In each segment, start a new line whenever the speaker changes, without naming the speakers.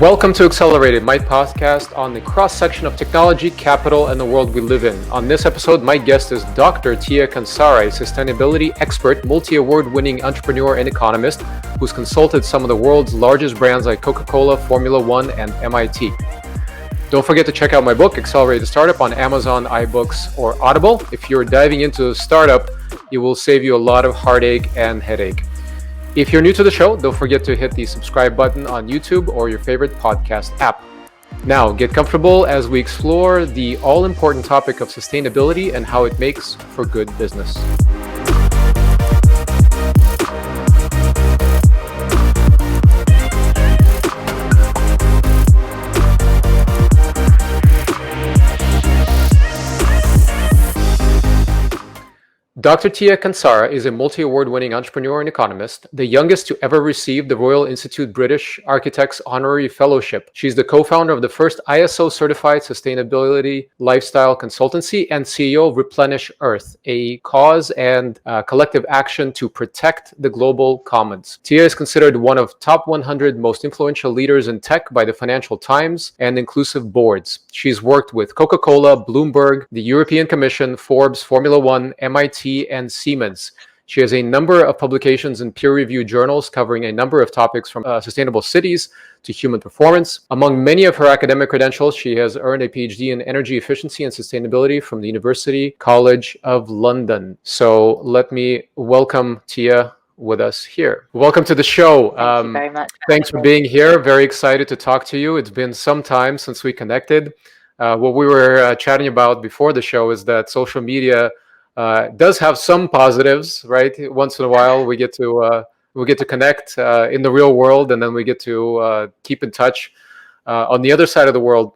Welcome to Accelerated, my podcast on the cross-section of technology, capital, and the world we live in. On this episode, my guest is Dr. Tia Kansara, a sustainability expert, multi-award-winning entrepreneur and economist who's consulted some of the world's largest brands like Coca Cola, Formula One, and MIT. Don't forget to check out my book, Accelerated Startup, on Amazon, iBooks, or Audible. If you're diving into a startup, it will save you a lot of heartache and headache. If you're new to the show, don't forget to hit the subscribe button on YouTube or your favorite podcast app. Now, get comfortable as we explore the all-important topic of sustainability and how it makes for good business. Dr. Tia Kansara is a multi-award-winning entrepreneur and economist, the youngest to ever receive the Royal Institute British Architects Honorary Fellowship. She's the co-founder of the first ISO-certified sustainability lifestyle consultancy and CEO of Replenish Earth, a cause and collective action to protect the global commons. Tia is considered one of top 100 most influential leaders in tech by the Financial Times and Inclusive Boards. She's worked with Coca Cola, Bloomberg, the European Commission, Forbes, Formula One, MIT, and Siemens. She has a number of publications in peer-reviewed journals covering a number of topics from sustainable cities to human performance. Among many of her academic credentials, she has earned a PhD in energy efficiency and sustainability from the University College of London. So let me welcome Tia with us here. Welcome to the show.
Thank you very much.
Thanks for being here. Very excited to talk to you. It's been some time since we connected. What we were chatting about before the show is that social media does have some positives, right? Once in a while, we get to connect in the real world, and then we get to keep in touch on the other side of the world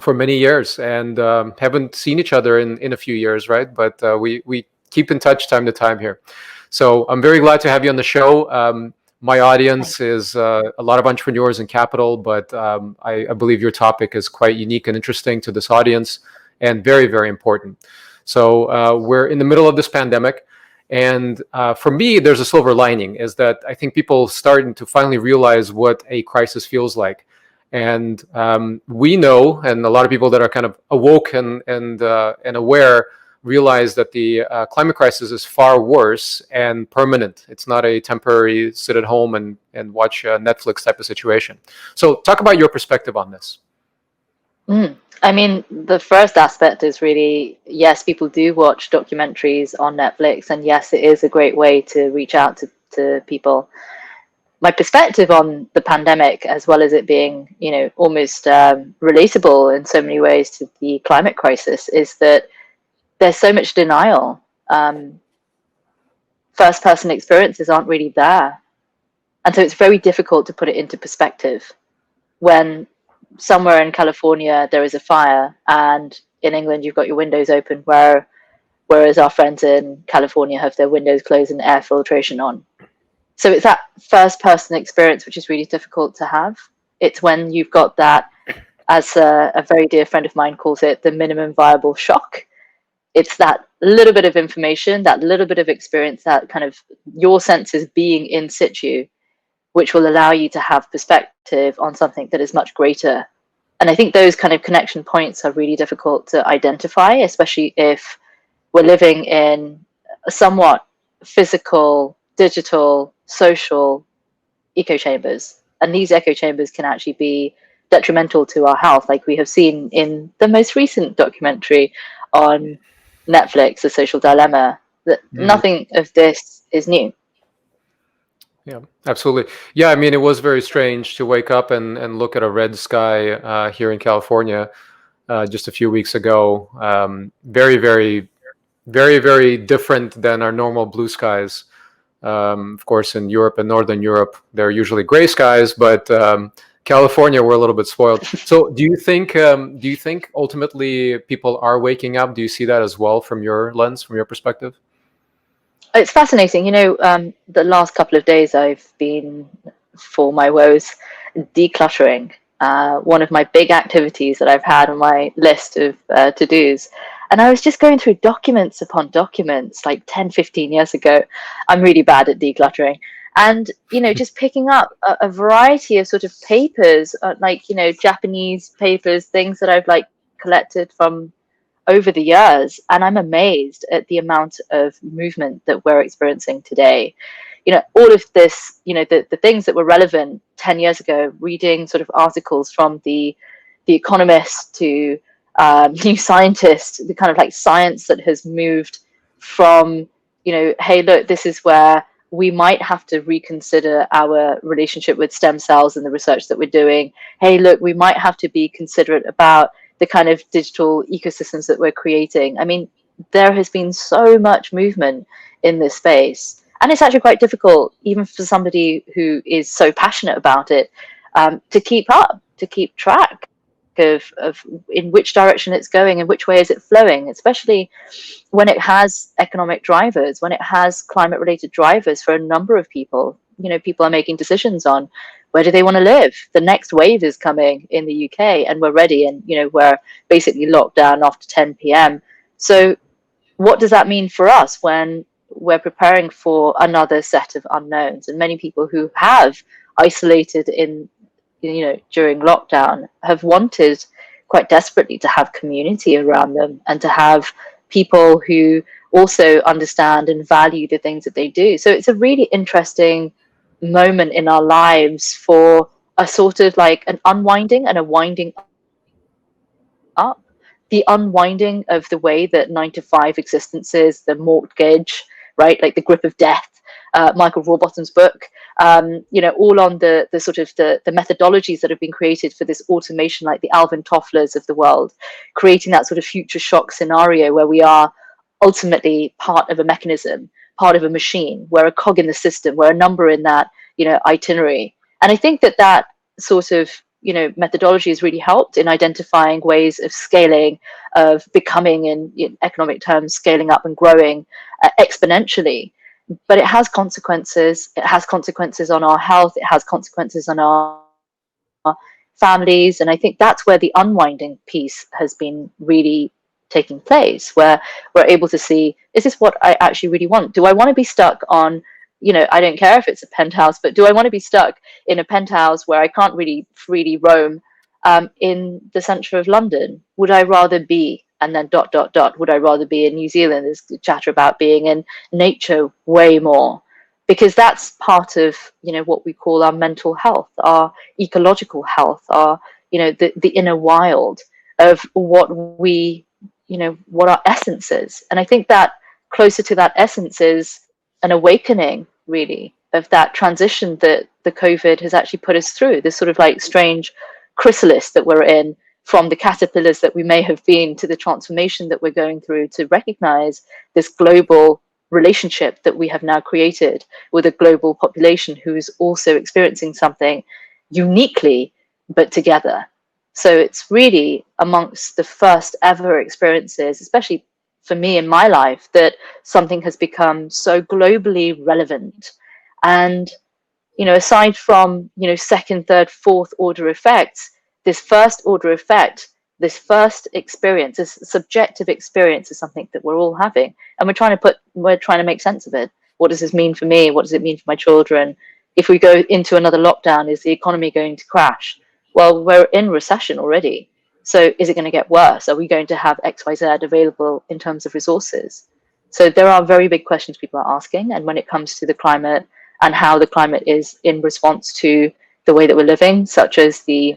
for many years, and haven't seen each other in a few years, right? But we keep in touch time to time here. So I'm very glad to have you on the show. My audience is a lot of entrepreneurs in capital, but I believe your topic is quite unique and interesting to this audience, and very, very important. So we're in the middle of this pandemic. And for me, there's a silver lining, is that I think people starting to finally realize what a crisis feels like. And we know, and a lot of people that are kind of awoke and aware realize that the climate crisis is far worse and permanent. It's not a temporary sit at home and watch Netflix type of situation. So talk about your perspective on this.
I mean, the first aspect is really, yes, people do watch documentaries on Netflix, and yes, it is a great way to reach out to people. My perspective on the pandemic, as well as it being, almost relatable in so many ways to the climate crisis, is that there's so much denial. First-person experiences aren't really there. And so it's very difficult to put it into perspective when somewhere in California there is a fire, and in England you've got your windows open, whereas our friends in California have their windows closed and air filtration on. So it's that first person experience which is really difficult to have. It's when you've got that, as a very dear friend of mine calls it, the minimum viable shock. It's that little bit of information, that little bit of experience, that kind of your senses being in situ, which will allow you to have perspective on something that is much greater. And I think those kind of connection points are really difficult to identify, especially if we're living in a somewhat physical, digital, social echo chambers. And these echo chambers can actually be detrimental to our health, like we have seen in the most recent documentary on Netflix, The Social Dilemma, that nothing of this is new.
Yeah, absolutely. Yeah, I mean, it was very strange to wake up and look at a red sky here in California just a few weeks ago. Very, very, very, very different than our normal blue skies. Of course, in Europe and Northern Europe, they're usually gray skies, but California, we're a little bit spoiled. So do you think ultimately people are waking up? Do you see that as well from your lens, from your perspective?
It's fascinating. The last couple of days I've been, for my woes, decluttering. One of my big activities that I've had on my list of to-dos. And I was just going through documents upon documents like 10, 15 years ago. I'm really bad at decluttering. And, just picking up a variety of sort of papers, like, Japanese papers, things that I've like collected from over the years, and I'm amazed at the amount of movement that we're experiencing today. All of this, the things that were relevant 10 years ago, reading sort of articles from the economist to New Scientist, the kind of like science that has moved from, hey, look, this is where we might have to reconsider our relationship with stem cells and the research that we're doing. Hey, look, we might have to be considerate about the kind of digital ecosystems that we're creating. I mean, there has been so much movement in this space. And it's actually quite difficult, even for somebody who is so passionate about it, to keep up, to keep track of in which direction it's going and which way is it flowing, especially when it has economic drivers, when it has climate related drivers for a number of people. People are making decisions on where do they want to live. The next wave is coming in the UK and we're ready, and we're basically locked down after 10 p.m. So what does that mean for us when we're preparing for another set of unknowns? And many people who have isolated in during lockdown have wanted quite desperately to have community around them and to have people who also understand and value the things that they do. So it's a really interesting moment in our lives for a sort of like an unwinding and a winding up. The unwinding of the way that 9 to 5 existences, the mortgage, right, like the grip of death, Michael Rawbottom's book, all on the sort of the methodologies that have been created for this automation, like the Alvin Tofflers of the world, creating that sort of future shock scenario where we are ultimately part of a mechanism, part of a machine, we're a cog in the system, we're a number in that itinerary. And I think that sort of methodology has really helped in identifying ways of scaling, of becoming, in economic terms, scaling up and growing exponentially. But it has consequences. It has consequences on our health. It has consequences on our families. And I think that's where the unwinding piece has been really taking place, where we're able to see, is this what I actually really want? Do I want to be stuck on, I don't care if it's a penthouse, but do I want to be stuck in a penthouse where I can't really freely roam in the centre of London? Would I rather be, and then ... would I rather be in New Zealand? There's chatter about being in nature way more, because that's part of, what we call our mental health, our ecological health, our, the inner wild of what we, what our essence is. And I think that closer to that essence is an awakening, really, of that transition that the COVID has actually put us through, this sort of like strange chrysalis that we're in, from the caterpillars that we may have been to the transformation that we're going through, to recognize this global relationship that we have now created with a global population who is also experiencing something uniquely, but together. So it's really amongst the first ever experiences, especially for me in my life, that something has become so globally relevant. And, aside from, second, third, fourth order effects, this first order effect, this first experience, this subjective experience, is something that we're all having. And we're trying to make sense of it. What does this mean for me? What does it mean for my children? If we go into another lockdown, is the economy going to crash? Well, we're in recession already. So is it going to get worse? Are we going to have XYZ available in terms of resources? So there are very big questions people are asking. And when it comes to the climate and how the climate is in response to the way that we're living, such as the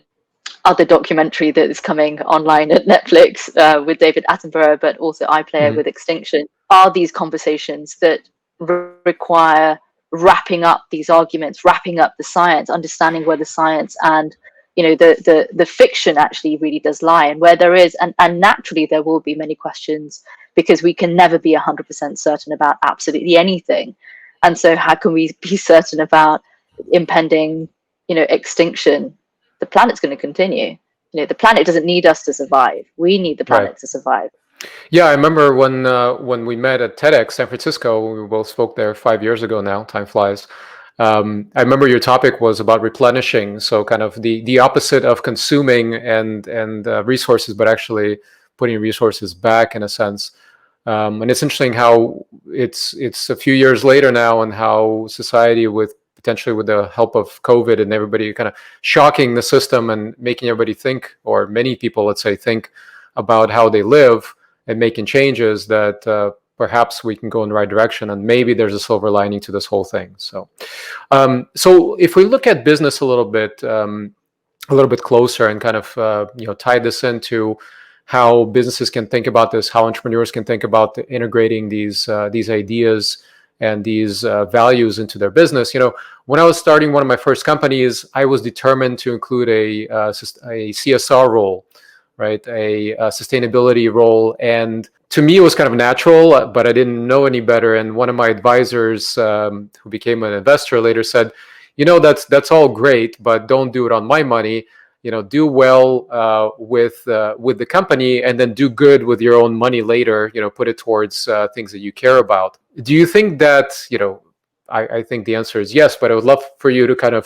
other documentary that is coming online at Netflix with David Attenborough, but also iPlayer with Extinction, are these conversations that require wrapping up these arguments, wrapping up the science, understanding where the science and the fiction actually really does lie, and where there is, and naturally there will be many questions, because we can never be 100% certain about absolutely anything. And so how can we be certain about impending extinction? The planet's going to continue. The planet doesn't need us to survive. We need the planet to survive.
Yeah, I remember when we met at TEDx San Francisco. We both spoke there 5 years ago now. Time flies. I remember your topic was about replenishing, so kind of the opposite of consuming and resources, but actually putting resources back in a sense. And it's interesting how it's a few years later now, and how society with potentially with the help of COVID and everybody kind of shocking the system and making everybody think, or many people, let's say, think about how they live and making changes, that perhaps we can go in the right direction, and maybe there's a silver lining to this whole thing. So if we look at business a little bit closer and kind of tie this into how businesses can think about this, how entrepreneurs can think about integrating these ideas and these values into their business. When I was starting one of my first companies, I was determined to include a CSR role, right? A sustainability role. And to me, it was kind of natural, but I didn't know any better. And one of my advisors, who became an investor, later said, that's all great, but don't do it on my money. Do well with the company, and then do good with your own money later. Put it towards things that you care about. Do you think that, I think the answer is yes, but I would love for you to kind of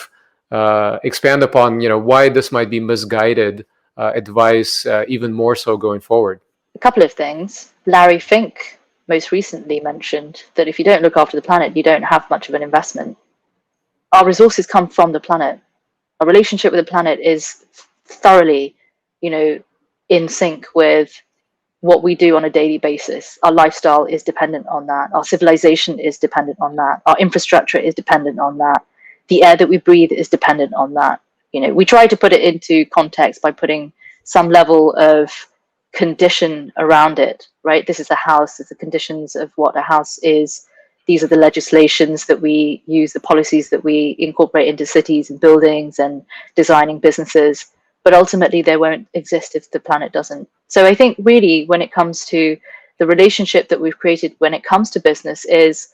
expand upon, why this might be misguided advice, even more so going forward.
A couple of things. Larry Fink most recently mentioned that if you don't look after the planet, you don't have much of an investment. Our resources come from the planet. Our relationship with the planet is thoroughly, in sync with what we do on a daily basis. Our lifestyle is dependent on that. Our civilization is dependent on that. Our infrastructure is dependent on that. The air that we breathe is dependent on that. We try to put it into context by putting some level of condition around it, right? This is a house. This is the conditions of what a house is. These are the legislations that we use, the policies that we incorporate into cities and buildings and designing businesses. But ultimately, they won't exist if the planet doesn't. So I think really when it comes to the relationship that we've created when it comes to business is,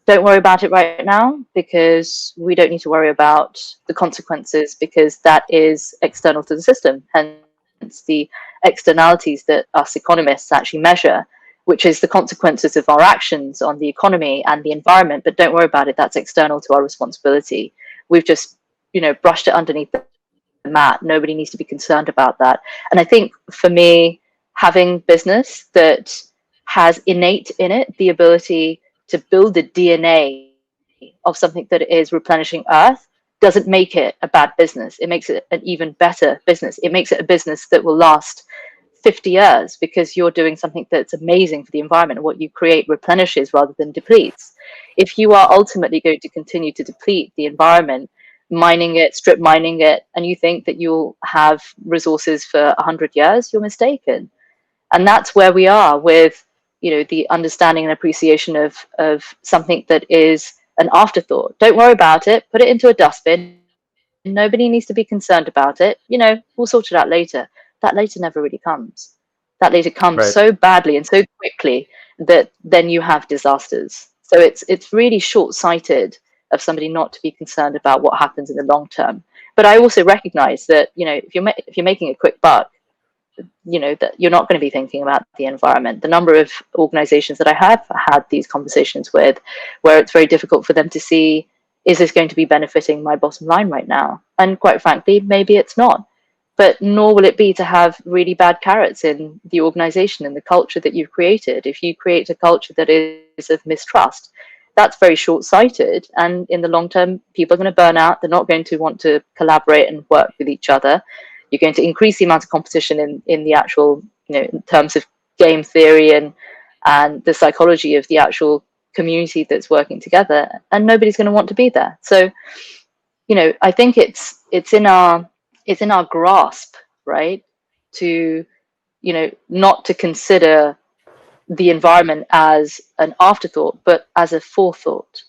don't worry about it right now, because we don't need to worry about the consequences, because that is external to the system. Hence the externalities that us economists actually measure, which is the consequences of our actions on the economy and the environment. But don't worry about it. That's external to our responsibility. We've just, brushed it underneath the mat. Nobody needs to be concerned about that. And I think for me, having business that has innate in it the ability to build the DNA of something that is replenishing Earth doesn't make it a bad business. It makes it an even better business. It makes it a business that will last 50 years, because you're doing something that's amazing for the environment. What you create replenishes rather than depletes. If you are ultimately going to continue to deplete the environment, mining it, strip mining it, and you think that you'll have resources for 100 years, you're mistaken. And that's where we are with, the understanding and appreciation of something that is an afterthought. Don't worry about it. Put it into a dustbin. Nobody needs to be concerned about it. We'll sort it out later. That later never really comes. That later comes
Right.
so badly and so quickly that then you have disasters. So it's really short-sighted of somebody not to be concerned about what happens in the long term. But I also recognize that, if you're making a quick buck, that you're not going to be thinking about the environment. The number of organizations that I have had these conversations with, where it's very difficult for them to see, is this going to be benefiting my bottom line right now? And quite frankly, maybe it's not. But nor will it be to have really bad carrots in the organization and the culture that you've created. If you create a culture that is of mistrust, that's very short-sighted. And in the long term, people are going to burn out. They're not going to want to collaborate and work with each other. You're going to increase the amount of competition in the actual, in terms of game theory and the psychology of the actual community that's working together. And nobody's going to want to be there. So, I think it's in our grasp, right, to, not to consider the environment as an afterthought, but as a forethought.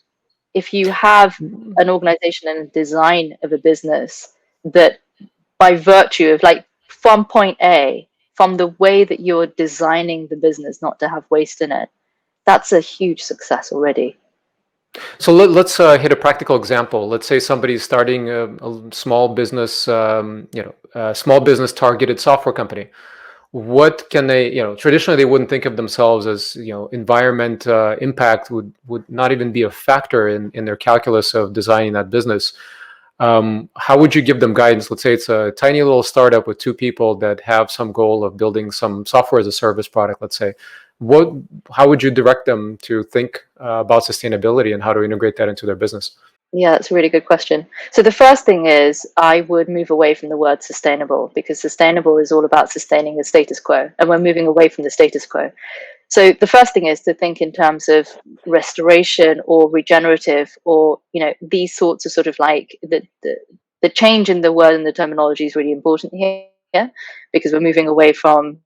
If you have an organization and a design of a business that, by virtue of from point A, from the way that you're designing the business not to have waste in it, that's a huge success already.
So let's hit a practical example. Let's say somebody's starting a small business, a small business targeted software company. What can they, traditionally they wouldn't think of themselves as, environment impact would not even be a factor in their calculus of designing that business. How would you give them guidance? Let's say it's a tiny little startup with two people that have some goal of building some software as a service product, let's say. How would you direct them to think about sustainability and how to integrate that into their business?
Yeah, that's a really good question. So the first thing is I would move away from the word sustainable, because sustainable is all about sustaining the status quo, and we're moving away from the status quo. So the first thing is to think in terms of restoration or regenerative, or these sorts of sort of like the change in the word and the terminology is really important here, because we're moving away from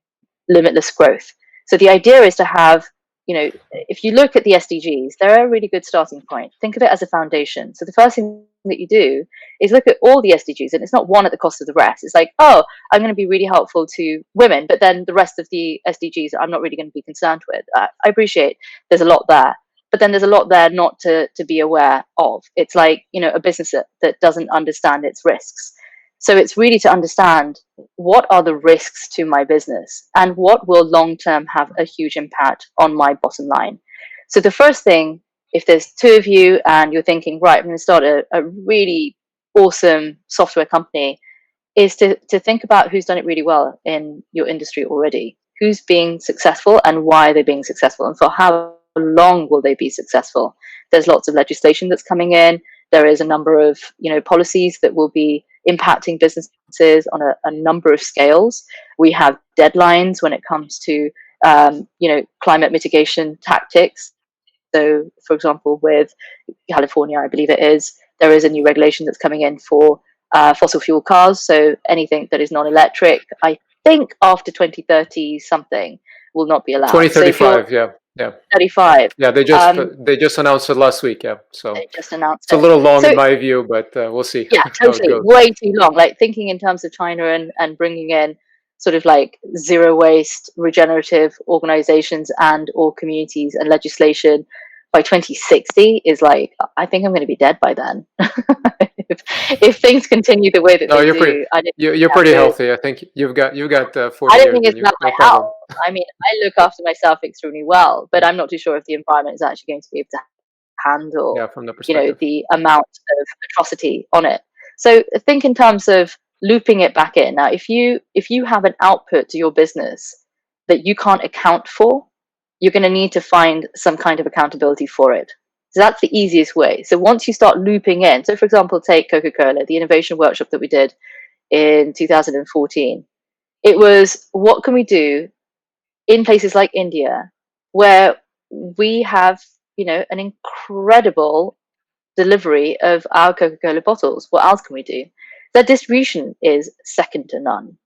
limitless growth. So the idea is to have, if you look at the SDGs, they're a really good starting point. Think of it as a foundation. So the first thing that you do is look at all the SDGs, and it's not one at the cost of the rest. It's like, oh, I'm going to be really helpful to women, but then the rest of the SDGs I'm not really going to be concerned with. I appreciate there's a lot there, but then there's a lot there not to be aware of. It's like, a business that doesn't understand its risks. So it's really to understand, what are the risks to my business, and what will long term have a huge impact on my bottom line. So the first thing, if there's two of you and you're thinking, right, I'm going to start a really awesome software company, is to think about who's done it really well in your industry already, who's being successful and why they're being successful, and for how long will they be successful. There's lots of legislation that's coming in. There is a number of policies that will be impacting businesses on a number of scales. We have deadlines when it comes to climate mitigation tactics. So, for example, with California, I believe it is, there is a new regulation that's coming in for fossil fuel cars. So anything that is non-electric, I think after 2030 something, will not be allowed.
2035, yeah, yeah.
35.
Yeah, they just announced it last week, yeah. So
They just announced
it's a
it.
little long
So
in my view, but we'll see
yeah,
how it
totally,
goes.
way too long. Like thinking in terms of China and bringing in sort of like zero waste regenerative organizations and or communities and legislation by 2060 is like, I think I'm going to be dead by then. if things continue the way that
No,
they do, I don't
you're
have
pretty
the
healthy. I think you've got
I
40
don't
years
think
in
it's
you,
about
no
my
problem.
health. I mean, I look after myself extremely well, but I'm not too sure if the environment is actually going to be able to
Yeah,
handle,
from the perspective.
the amount of atrocity on it. So think in terms of looping it back in. Now, if you have an output to your business that you can't account for, you're going to need to find some kind of accountability for it. So that's the easiest way. So once you start looping in, so for example, take Coca Cola, the innovation workshop that we did in 2014. It was, what can we do in places like India, where we have, an incredible delivery of our Coca-Cola bottles. What else can we do? Their distribution is second to none.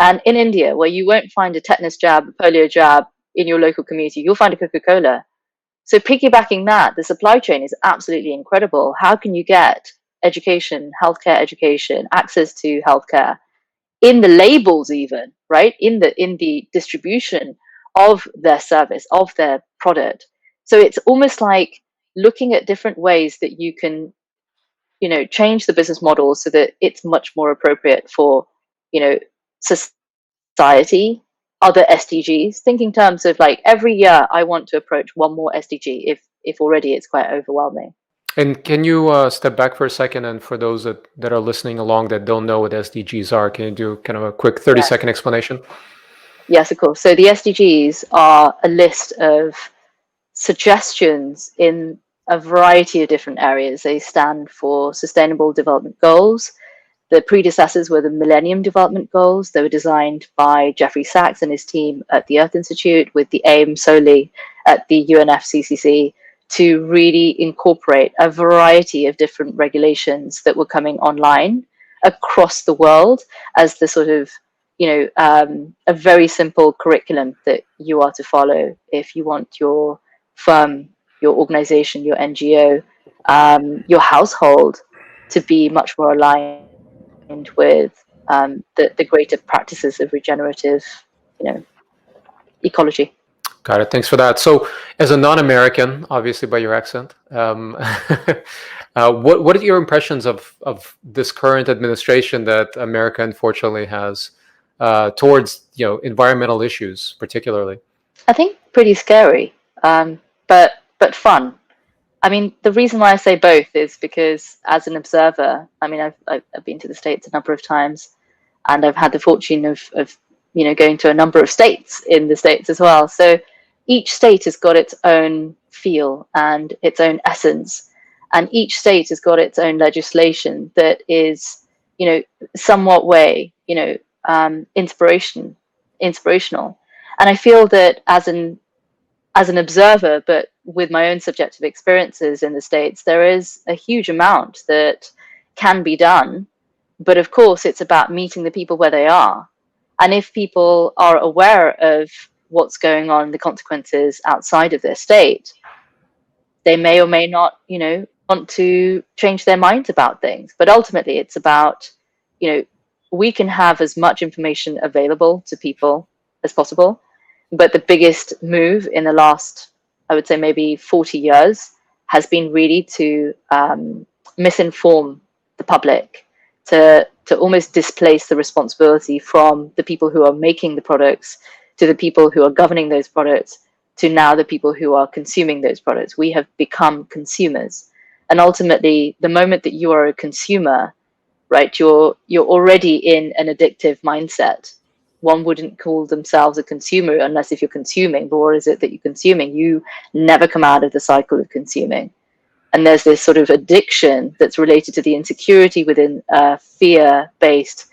And in India, where you won't find a tetanus jab, a polio jab in your local community, you'll find a Coca-Cola. So piggybacking that, the supply chain is absolutely incredible. How can you get education, healthcare education, access to healthcare in the labels, even, right? In the distribution of their service, of their product. So it's almost like looking at different ways that you can, change the business model so that it's much more appropriate for, you know, society, other SDGs. Think in terms of like, every year I want to approach one more SDG, if already it's quite overwhelming.
And can you step back for a second? And for those that are listening along that don't know what SDGs are, can you do kind of a quick 30-second explanation?
Yes, of course. So the SDGs are a list of suggestions in a variety of different areas. They stand for Sustainable Development Goals. The predecessors were the Millennium Development Goals. They were designed by Jeffrey Sachs and his team at the Earth Institute, with the aim solely at the UNFCCC to really incorporate a variety of different regulations that were coming online across the world as the sort of, a very simple curriculum that you are to follow if you want your firm, your organization, your NGO, your household to be much more aligned with the greater practices of regenerative, you know, ecology.
Got it. Thanks for that. So, as a non-American, obviously by your accent, what are your impressions of this current administration that America unfortunately has towards environmental issues, particularly?
I think pretty scary, but fun. I mean, the reason why I say both is because, as an observer, I mean, I've been to the States a number of times, and I've had the fortune of going to a number of states in the States as well. So each state has got its own feel and its own essence. and each state has got its own legislation that is, somewhat way, inspirational. And I feel that as an observer, but with my own subjective experiences in the States, there is a huge amount that can be done. But of course, it's about meeting the people where they are. And if people are aware of what's going on, the consequences outside of their state, they may or may not, want to change their minds about things. But ultimately, it's about, we can have as much information available to people as possible. But the biggest move in the last, I would say, maybe 40 years has been really to misinform the public, to almost displace the responsibility from the people who are making the products to the people who are governing those products to now the people who are consuming those products. We have become consumers. And ultimately, the moment that you are a consumer, right, you're already in an addictive mindset. One wouldn't call themselves a consumer unless if you're consuming, but what is it that you're consuming? You never come out of the cycle of consuming. And there's this sort of addiction that's related to the insecurity within a fear-based,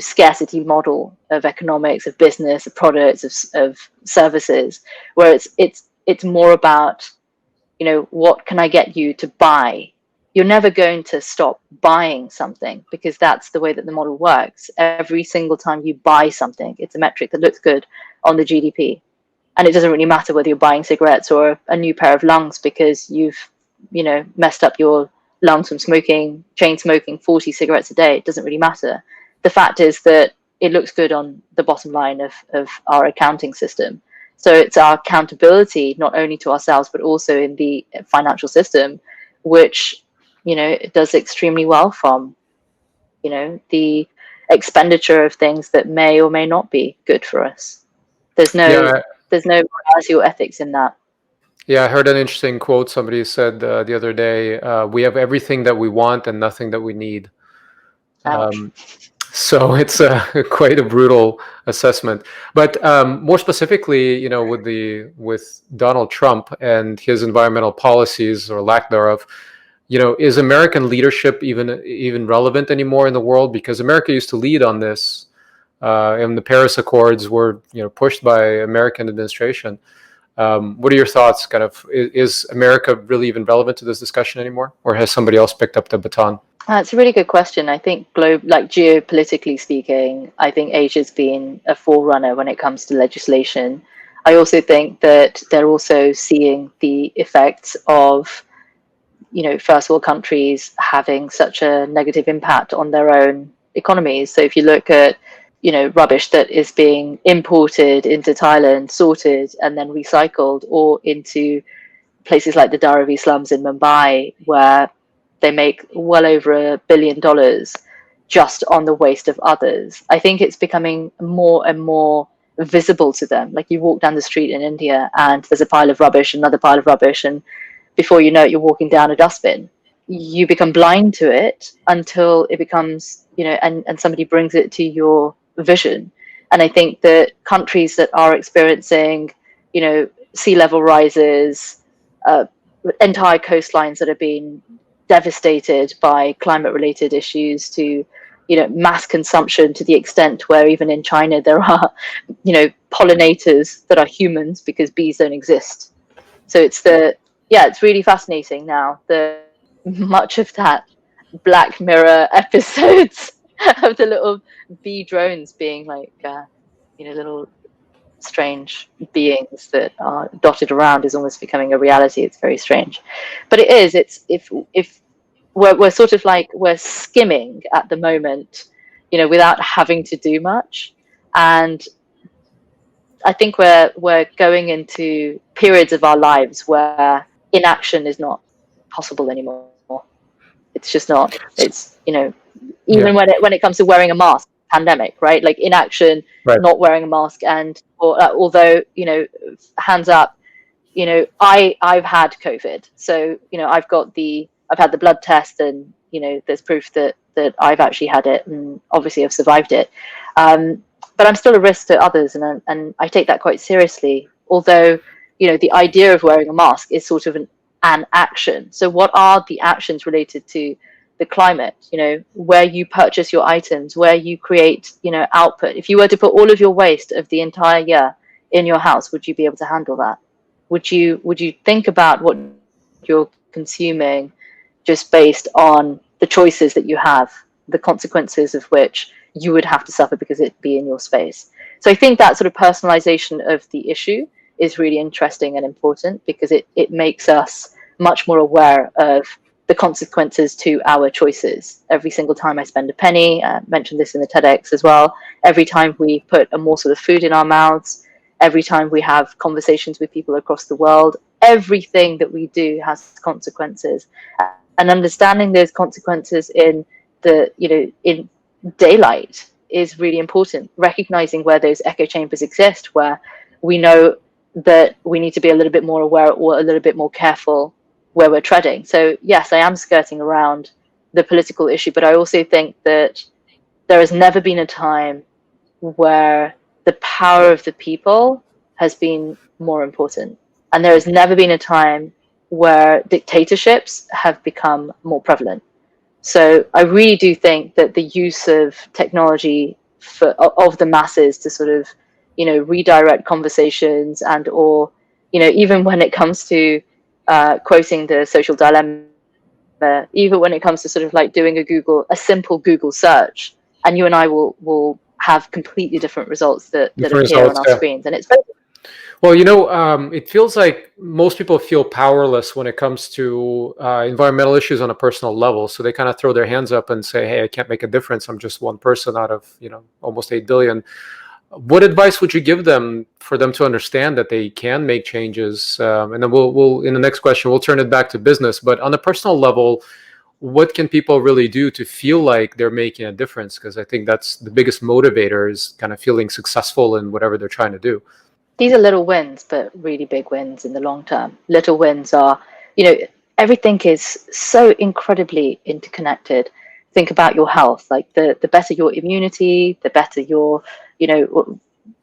scarcity model of economics, of business, of products, of services, where it's more about, what can I get you to buy? You're never going to stop buying something because that's the way that the model works. Every single time you buy something, it's a metric that looks good on the GDP. And it doesn't really matter whether you're buying cigarettes or a new pair of lungs because you've, messed up your lungs from chain smoking 40 cigarettes a day. It doesn't really matter. The fact is that it looks good on the bottom line of our accounting system. So it's our accountability, not only to ourselves, but also in the financial system, which, it does extremely well from, the expenditure of things that may or may not be good for us. There's no morality or ethics in that.
Yeah, I heard an interesting quote. Somebody said the other day, "We have everything that we want and nothing that we need."
Ouch.
So it's quite a brutal assessment. But more specifically, with Donald Trump and his environmental policies or lack thereof, is American leadership even relevant anymore in the world? Because America used to lead on this, and the Paris Accords were pushed by American administration. What are your thoughts? Kind of, is America really even relevant to this discussion anymore, or has somebody else picked up the baton?
It's a really good question. I think geopolitically speaking, I think Asia's been a forerunner when it comes to legislation. I also think that they're also seeing the effects of, first world countries having such a negative impact on their own economies. So if you look at, rubbish that is being imported into Thailand, sorted, and then recycled, or into places like the Dharavi slums in Mumbai, where they make well over $1 billion just on the waste of others. I think it's becoming more and more visible to them. Like you walk down the street in India and there's a pile of rubbish, another pile of rubbish, and before you know it, you're walking down a dustbin. You become blind to it until it becomes, and somebody brings it to your vision. And I think that countries that are experiencing, sea level rises, entire coastlines that are being devastated by climate related issues, to mass consumption to the extent where even in China there are pollinators that are humans because bees don't exist. So it's really fascinating now that much of that Black Mirror episodes of the little bee drones being like little strange beings that are dotted around is almost becoming a reality. It's very strange, but it's if we're sort of like we're skimming at the moment, without having to do much. And I think we're going into periods of our lives where inaction is not possible anymore. It's just not. It's
Yeah,
even when it comes to wearing a mask, pandemic, right? Like inaction,
right.
not wearing a mask, and although hands up, I've had COVID, so I've had the blood test, and there's proof that I've actually had it, and obviously I've survived it. But I'm still a risk to others, and I take that quite seriously. Although the idea of wearing a mask is sort of and action. So what are the actions related to the climate? Where you purchase your items, where you create, output. If you were to put all of your waste of the entire year in your house, would you be able to handle that? Would you think about what you're consuming just based on the choices that you have, the consequences of which you would have to suffer because it'd be in your space? So I think that sort of personalization of the issue is really interesting and important, because it makes us much more aware of the consequences to our choices. Every single time I spend a penny, I mentioned this in the TEDx as well, every time we put a morsel of food in our mouths, every time we have conversations with people across the world, everything that we do has consequences. And understanding those consequences in in daylight is really important. Recognizing where those echo chambers exist, where we know that we need to be a little bit more aware or a little bit more careful where we're treading. So yes, I am skirting around the political issue, but I also think that there has never been a time where the power of the people has been more important. And there has never been a time where dictatorships have become more prevalent. So I really do think that the use of technology of the masses to sort of, redirect conversations, and or, even when it comes to quoting the social dilemma, even when it comes to sort of like doing a simple Google search, and you and I will have completely different results that
Different
appear on
results,
our
yeah.
screens. And it's very
Well, it feels like most people feel powerless when it comes to environmental issues on a personal level. So they kind of throw their hands up and say, "Hey, I can't make a difference. I'm just one person out of almost 8 billion." What advice would you give them for them to understand that they can make changes? And then we'll in the next question we'll turn it back to business. But on a personal level, what can people really do to feel like they're making a difference? Because I think that's the biggest motivator, is kind of feeling successful in whatever they're trying to do.
These are little wins, but really big wins in the long term. Little wins are, everything is so incredibly interconnected. Think about your health. Like the better your immunity, the better your,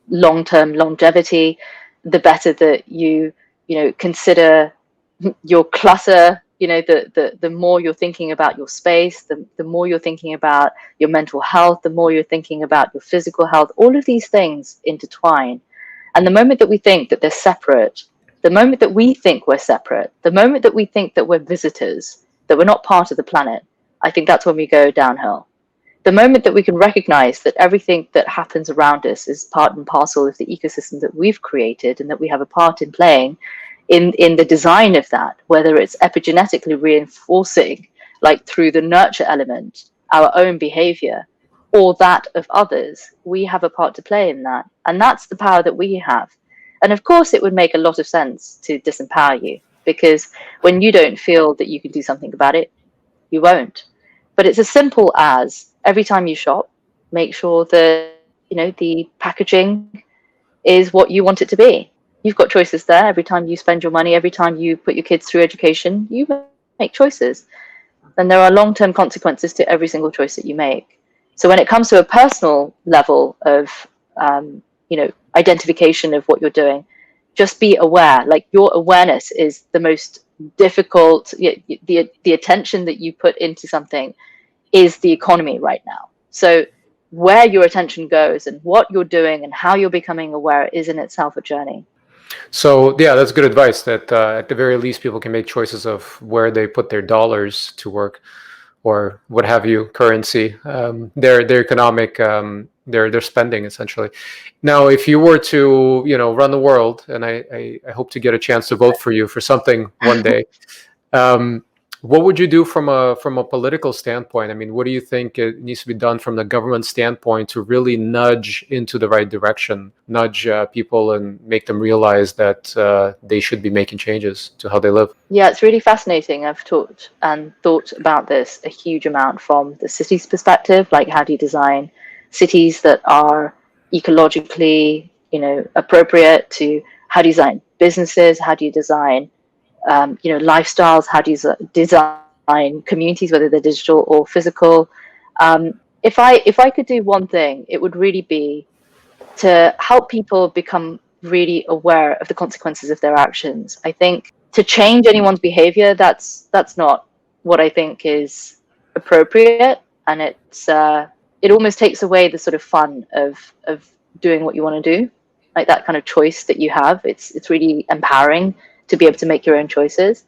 long-term longevity, the better that consider your clutter. The more you're thinking about your space, the more you're thinking about your mental health, the more you're thinking about your physical health. All of these things intertwine. And the moment that we think that they're separate, the moment that we think we're separate, the moment that we think that we're visitors, that we're not part of the planet, I think that's when we go downhill. The moment that we can recognize that everything that happens around us is part and parcel of the ecosystem that we've created, and that we have a part in playing in the design of that, whether it's epigenetically reinforcing, like through the nurture element, our own behavior, or that of others, we have a part to play in that. And that's the power that we have. And of course, it would make a lot of sense to disempower you, because when you don't feel that you can do something about it, you won't. But it's as simple as every time you shop, make sure that, the packaging is what you want it to be. You've got choices there. Every time you spend your money, every time you put your kids through education, you make choices. And there are long-term consequences to every single choice that you make. So when it comes to a personal level of, identification of what you're doing, just be aware. Like, your awareness is the most difficult. The attention that you put into something is the economy right now. So where your attention goes and what you're doing and how you're becoming aware is in itself a journey.
So yeah, that's good advice. That at the very least, people can make choices of where they put their dollars to work, or what have you, currency, their economic, their spending essentially. Now, if you were to run the world, and I hope to get a chance to vote for you for something one day, what would you do from a political standpoint? I mean, what do you think it needs to be done from the government standpoint to really nudge into the right direction, nudge people and make them realize that they should be making changes to how they live?
Yeah, it's really fascinating. I've talked and thought about this a huge amount from the city's perspective. Like, how do you design cities that are ecologically, appropriate, to how do you design businesses? How do you design lifestyles? How do you design communities, whether they're digital or physical? If I could do one thing, it would really be to help people become really aware of the consequences of their actions. I think to change anyone's behavior, that's not what I think is appropriate, and it almost takes away the sort of fun of doing what you want to do, like that kind of choice that you have. It's really empowering to be able to make your own choices.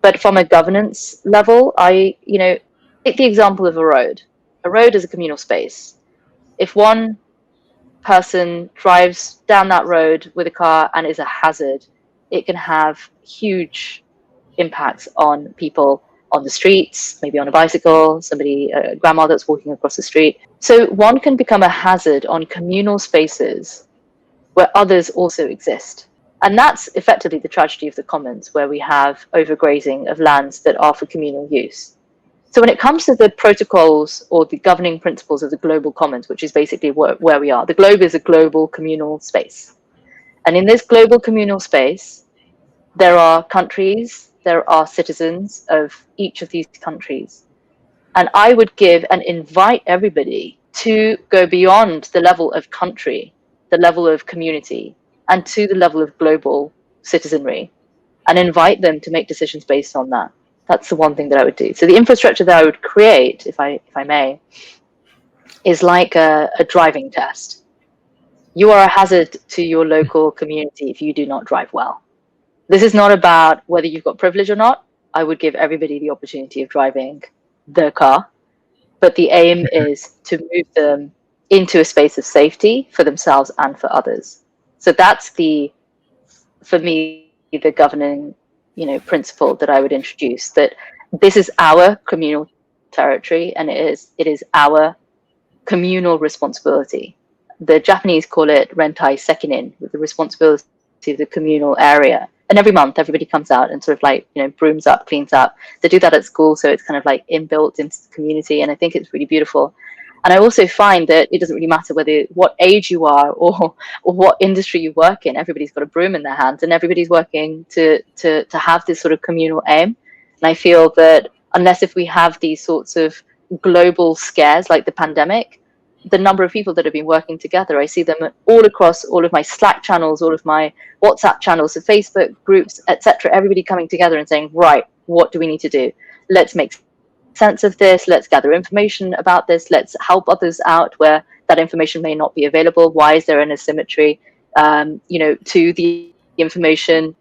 But from a governance level, take the example of a road. A road is a communal space. If one person drives down that road with a car and is a hazard, it can have huge impacts on people on the streets, maybe on a bicycle, somebody, a grandma that's walking across the street. So one can become a hazard on communal spaces where others also exist. And that's effectively the tragedy of the commons, where we have overgrazing of lands that are for communal use. So when it comes to the protocols or the governing principles of the global commons, which is basically where we are, the globe is a global communal space. And in this global communal space, there are countries, there are citizens of each of these countries. And I would give and invite everybody to go beyond the level of country, the level of community, and to the level of global citizenry, and invite them to make decisions based on that. That's the one thing that I would do. So the infrastructure that I would create, if I may, is like a driving test. You are a hazard to your local community if you do not drive well. This is not about whether you've got privilege or not. I would give everybody the opportunity of driving the car, but the aim is to move them into a space of safety for themselves and for others. So that's for me, the governing, principle that I would introduce, that this is our communal territory and it is our communal responsibility. The Japanese call it rentai sekinin, with the responsibility of the communal area. And every month, everybody comes out and sort of brooms up, cleans up. They do that at school, so it's kind of like inbuilt into the community, and I think it's really beautiful. And I also find that it doesn't really matter what age you are or what industry you work in. Everybody's got a broom in their hands, and everybody's working to have this sort of communal aim. And I feel that if we have these sorts of global scares like the pandemic, the number of people that have been working together, I see them all across all of my Slack channels, all of my WhatsApp channels, so Facebook groups, etc. Everybody coming together and saying, right, what do we need to do? Let's make sense of this. Let's gather information about this. Let's help others out where that information may not be available. Why is there an asymmetry, to the information?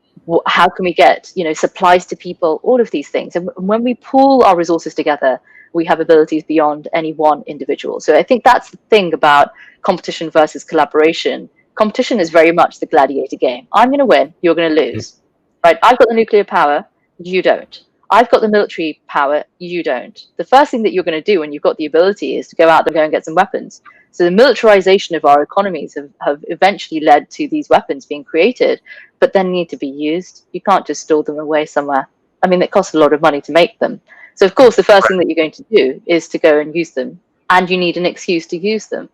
How can we get, supplies to people? All of these things. And when we pool our resources together, we have abilities beyond any one individual. So I think that's the thing about competition versus collaboration. Competition is very much the gladiator game. I'm going to win, you're going to lose, right? I've got the nuclear power, you don't. I've got the military power, you don't. The first thing that you're going to do when you've got the ability is to go out there and go and get some weapons. So the militarization of our economies have eventually led to these weapons being created, but then need to be used. You can't just store them away somewhere. I mean, it costs a lot of money to make them. So, of course, the first thing that you're going to do is to go and use them. And you need an excuse to use them.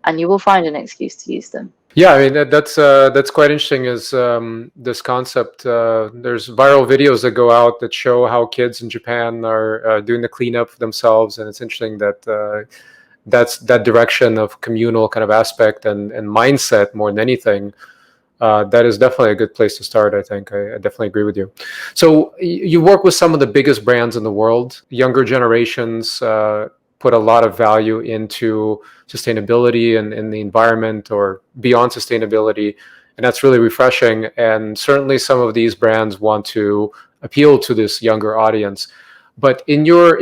And you will find an excuse to use them.
Yeah, I mean that's quite interesting. Is this concept? There's viral videos that go out that show how kids in Japan are doing the cleanup themselves, and it's interesting that that's that direction of communal kind of aspect and mindset more than anything. That is definitely a good place to start. I think I definitely agree with you. So you work with some of the biggest brands in the world. Younger generations put a lot of value into sustainability and in the environment or beyond sustainability. And that's really refreshing. And certainly some of these brands want to appeal to this younger audience. But in your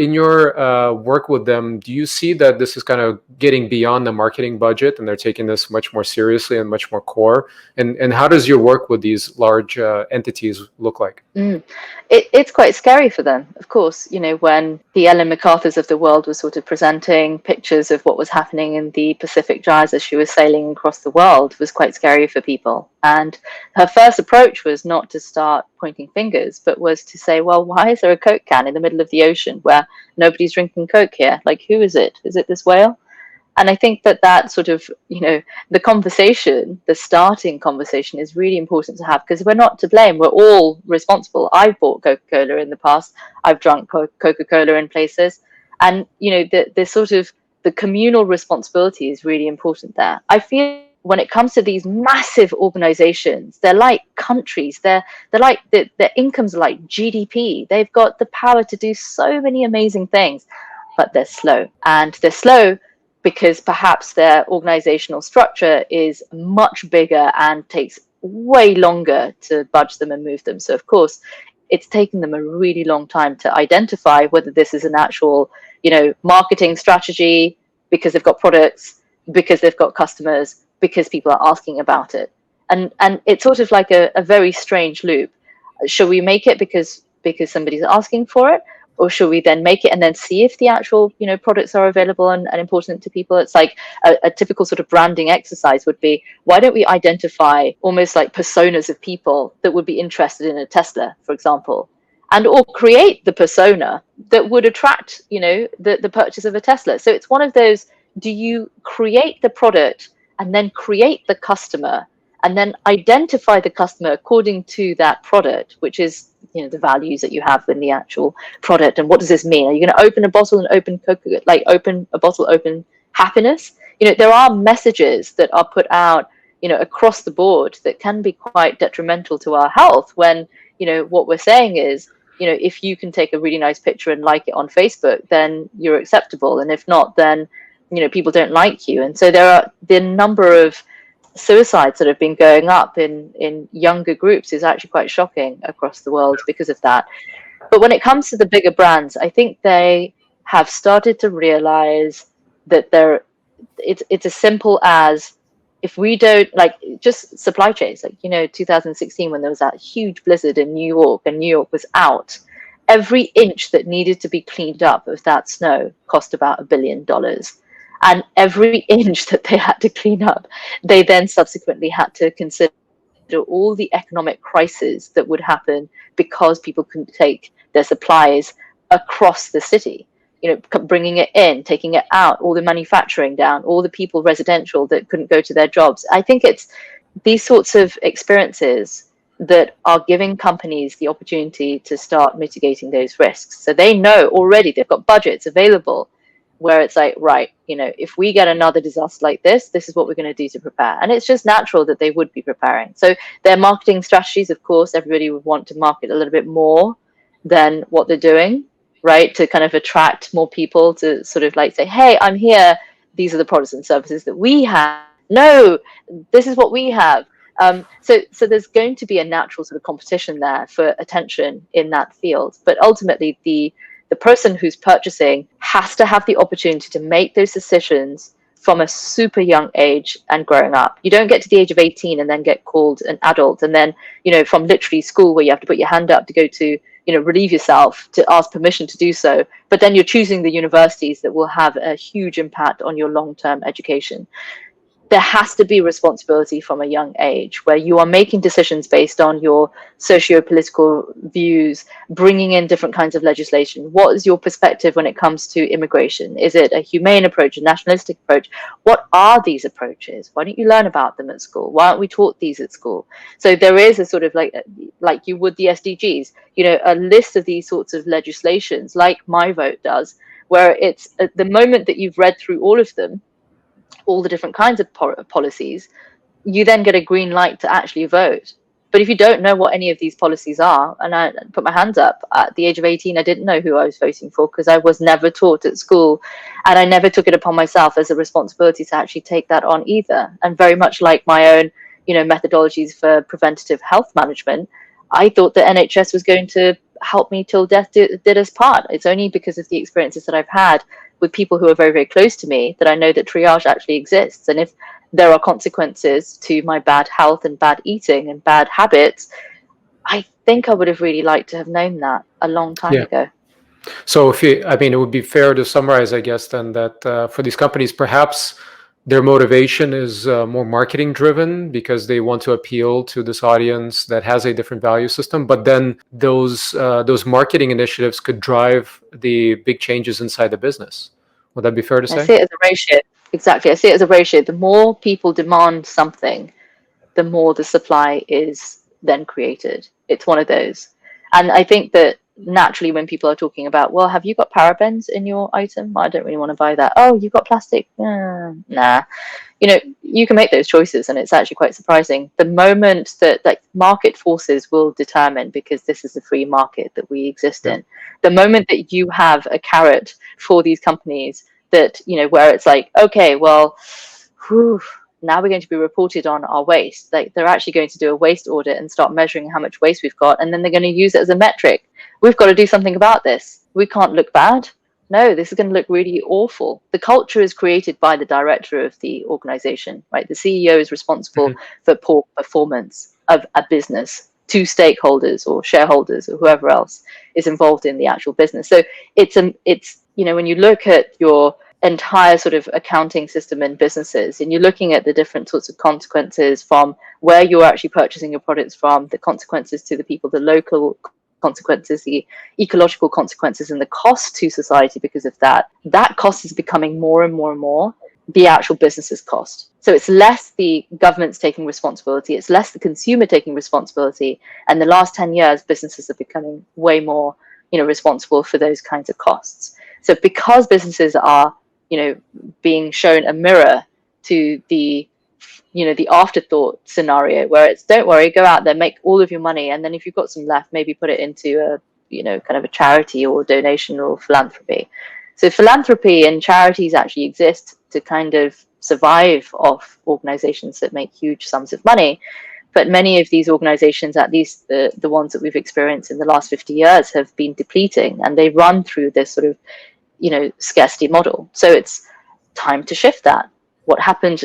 work with them, do you see that this is kind of getting beyond the marketing budget and they're taking this much more seriously and much more core? And how does your work with these large entities look like?
It's quite scary for them, of course. When the Ellen MacArthurs of the world was sort of presenting pictures of what was happening in the Pacific Gyres as she was sailing across the world, was quite scary for people. And her first approach was not to start pointing fingers, but was to say, well, why is there a Coke can in the middle of the ocean where nobody's drinking Coke here? Like, who is it? Is it this whale? And I think that sort of, the conversation, the starting conversation is really important to have, because we're not to blame. We're all responsible. I've bought Coca-Cola in the past. I've drunk Coca-Cola in places. And, the sort of the communal responsibility is really important there. I feel when it comes to these massive organizations, they're like countries. They're like their incomes are like GDP. They've got the power to do so many amazing things, but they're slow. And they're slow because perhaps their organizational structure is much bigger and takes way longer to budge them and move them. So of course, it's taken them a really long time to identify whether this is an actual, marketing strategy because they've got products, because they've got customers, because people are asking about it. And it's sort of like a very strange loop. Should we make it because somebody's asking for it? Or should we then make it and then see if the actual, products are available and important to people? It's like a typical sort of branding exercise would be, why don't we identify almost like personas of people that would be interested in a Tesla, for example, and or create the persona that would attract, the purchase of a Tesla. So it's one of those, do you create the product and then create the customer and then identify the customer according to that product, which is, the values that you have in the actual product. And what does this mean? Are you going to open a bottle and open Coca, like open a bottle, open happiness? There are messages that are put out, across the board that can be quite detrimental to our health when, what we're saying is, if you can take a really nice picture and like it on Facebook, then you're acceptable. And if not, then, people don't like you. And so there are the number of suicides that have been going up in younger groups is actually quite shocking across the world because of that. But when it comes to the bigger brands, I think they have started to realize that it's as simple as, if we don't, like, just supply chains, like 2016 when there was that huge blizzard in New York and New York was out, every inch that needed to be cleaned up of that snow cost about $1 billion. And every inch that they had to clean up, they then subsequently had to consider all the economic crises that would happen because people couldn't take their supplies across the city, bringing it in, taking it out, all the manufacturing down, all the people residential that couldn't go to their jobs. I think it's these sorts of experiences that are giving companies the opportunity to start mitigating those risks. So they know already they've got budgets available where it's like, right, if we get another disaster like this is what we're going to do to prepare. And it's just natural that they would be preparing. So their marketing strategies, of course, everybody would want to market a little bit more than what they're doing, right? To kind of attract more people to sort of like say, hey, I'm here. These are the products and services that we have. No, this is what we have. So there's going to be a natural sort of competition there for attention in that field. But ultimately, the person who's purchasing has to have the opportunity to make those decisions from a super young age and growing up. You don't get to the age of 18 and then get called an adult. And then, from literally school where you have to put your hand up to go to, relieve yourself, to ask permission to do so. But then you're choosing the universities that will have a huge impact on your long-term education. There has to be responsibility from a young age where you are making decisions based on your socio-political views, bringing in different kinds of legislation. What is your perspective when it comes to immigration? Is it a humane approach, a nationalistic approach? What are these approaches? Why don't you learn about them at school? Why aren't we taught these at school? So there is a sort of like you would the SDGs, a list of these sorts of legislations like My Vote does, where it's at the moment that you've read through all of them, all the different kinds of policies, you then get a green light to actually vote. But if you don't know what any of these policies are, and I put my hands up, at the age of 18, I didn't know who I was voting for because I was never taught at school. And I never took it upon myself as a responsibility to actually take that on either. And very much like my own, methodologies for preventative health management, I thought the NHS was going to help me till death did us part. It's only because of the experiences that I've had with people who are very, very close to me that I know that triage actually exists. And if there are consequences to my bad health and bad eating and bad habits, I think I would have really liked to have known that a long time ago.
So it would be fair to summarize, I guess, then that for these companies, perhaps their motivation is more marketing driven because they want to appeal to this audience that has a different value system. But then those marketing initiatives could drive the big changes inside the business. Would that be fair to say?
I see it as a ratio. Exactly. I see it as a ratio. The more people demand something, the more the supply is then created. It's one of those. And I think that naturally when people are talking about, well, have you got parabens in your item? I don't really want to buy that. Oh, you've got plastic? Nah. you can make those choices, and it's actually quite surprising. The moment that like market forces will determine, because this is the free market that we exist in, the moment that you have a carrot for these companies that, where it's like, okay, well, now we're going to be reported on our waste. Like they're actually going to do a waste audit and start measuring how much waste we've got, and then they're going to use it as a metric. We've got to do something about this. We can't look bad. No, this is going to look really awful. The culture is created by the director of the organization, right? The CEO is responsible for poor performance of a business to stakeholders or shareholders or whoever else is involved in the actual business. So it's when you look at your entire sort of accounting system in businesses, and you're looking at the different sorts of consequences from where you're actually purchasing your products from, the consequences to the people, the local consequences, the ecological consequences, and the cost to society because of that cost is becoming more and more and more the actual business's cost. So it's less the government's taking responsibility, it's less the consumer taking responsibility. And the last 10 years, businesses are becoming way more, responsible for those kinds of costs. So because businesses are, being shown a mirror to the afterthought scenario where it's, don't worry, go out there, make all of your money, and then if you've got some left, maybe put it into a kind of a charity or donation or philanthropy. So philanthropy and charities actually exist to kind of survive off organizations that make huge sums of money. But many of these organizations, at least the ones that we've experienced in the last 50 years, have been depleting, and they run through this sort of scarcity model. So it's time to shift that. What happens,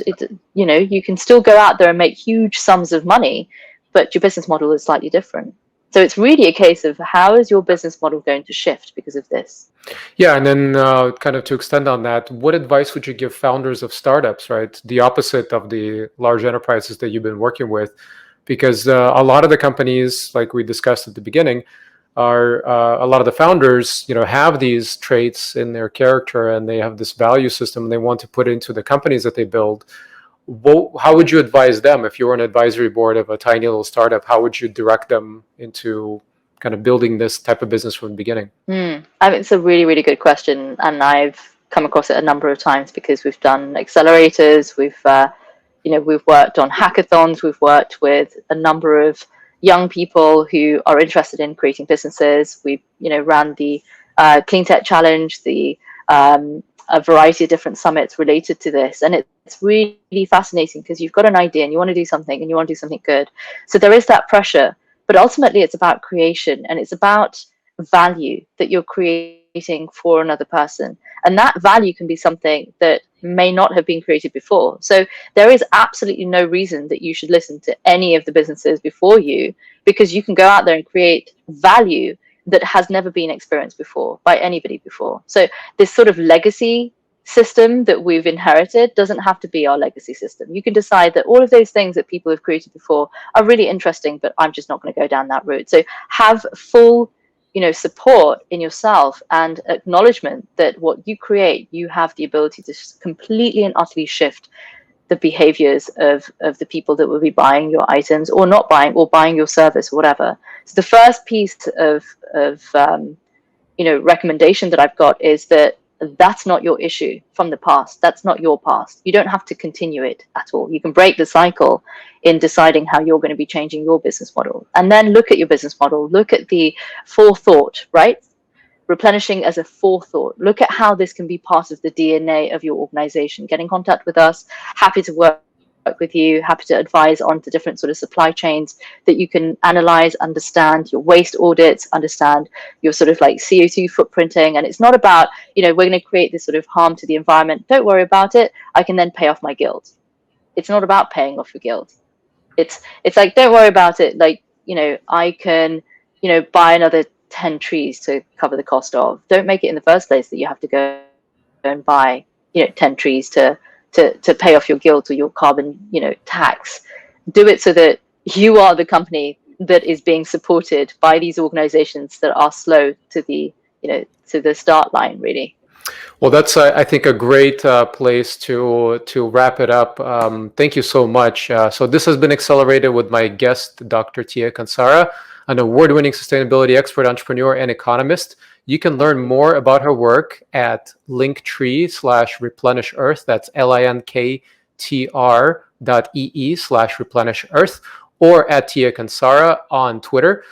you can still go out there and make huge sums of money, but your business model is slightly different. So it's really a case of how is your business model going to shift because of this?
Yeah, and then kind of to extend on that, what advice would you give founders of startups, right? The opposite of the large enterprises that you've been working with, because a lot of the companies, like we discussed at the beginning, are a lot of the founders, have these traits in their character, and they have this value system, and they want to put it into the companies that they build. How would you advise them if you were an advisory board of a tiny little startup? How would you direct them into kind of building this type of business from the beginning?
I mean, it's a really, really good question, and I've come across it a number of times because we've done accelerators, we've worked on hackathons, we've worked with a number of young people who are interested in creating businesses. We, ran the Clean Tech Challenge, a variety of different summits related to this, and it's really fascinating because you've got an idea and you want to do something and you want to do something good. So there is that pressure, but ultimately it's about creation, and it's about value that you're creating for another person, and that value can be something that may not have been created before. So there is absolutely no reason that you should listen to any of the businesses before you, because you can go out there and create value that has never been experienced before by anybody before. So this sort of legacy system that we've inherited doesn't have to be our legacy system. You can decide that all of those things that people have created before are really interesting, but I'm just not going to go down that route. So have full support in yourself and acknowledgement that what you create, you have the ability to completely and utterly shift the behaviors of the people that will be buying your items or not buying, or buying your service or whatever. So the first piece of recommendation that I've got is that that's not your issue from the past. That's not your past. You don't have to continue it at all. You can break the cycle in deciding how you're going to be changing your business model. And then look at your business model. Look at the forethought, right? Replenishing as a forethought. Look at how this can be part of the DNA of your organization. Get in contact with us. Happy to work with you, happy to advise on the different sort of supply chains that you can analyze, understand your waste audits, understand your sort of like CO2 footprinting. And it's not about, we're going to create this sort of harm to the environment. Don't worry about it. I can then pay off my guilt. It's not about paying off your guilt. It's like, don't worry about it. Like, I can, buy another 10 trees to cover the cost of. Don't make it in the first place that you have to go and buy, 10 trees to pay off your guilt or your carbon, tax. Do it so that you are the company that is being supported by these organizations that are slow to the, to the start line, really.
Well, that's, I think, a great place to wrap it up. Thank you so much. So this has been Accelerated with my guest, Dr. Tia Kansara, an award-winning sustainability expert, entrepreneur, and economist. You can learn more about her work at linktree/replenish earth. That's bit.ly/replenish earth, or at Tia Kansara on Twitter.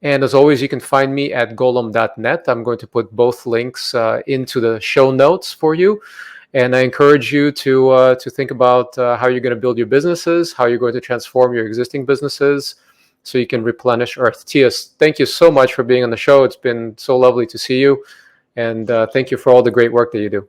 And as always, you can find me at golomb.net. I'm going to put both links into the show notes for you. And I encourage you to think about how you're going to build your businesses, how you're going to transform your existing businesses so you can replenish Earth. Tia, thank you so much for being on the show. It's been so lovely to see you. And thank you for all the great work that you do.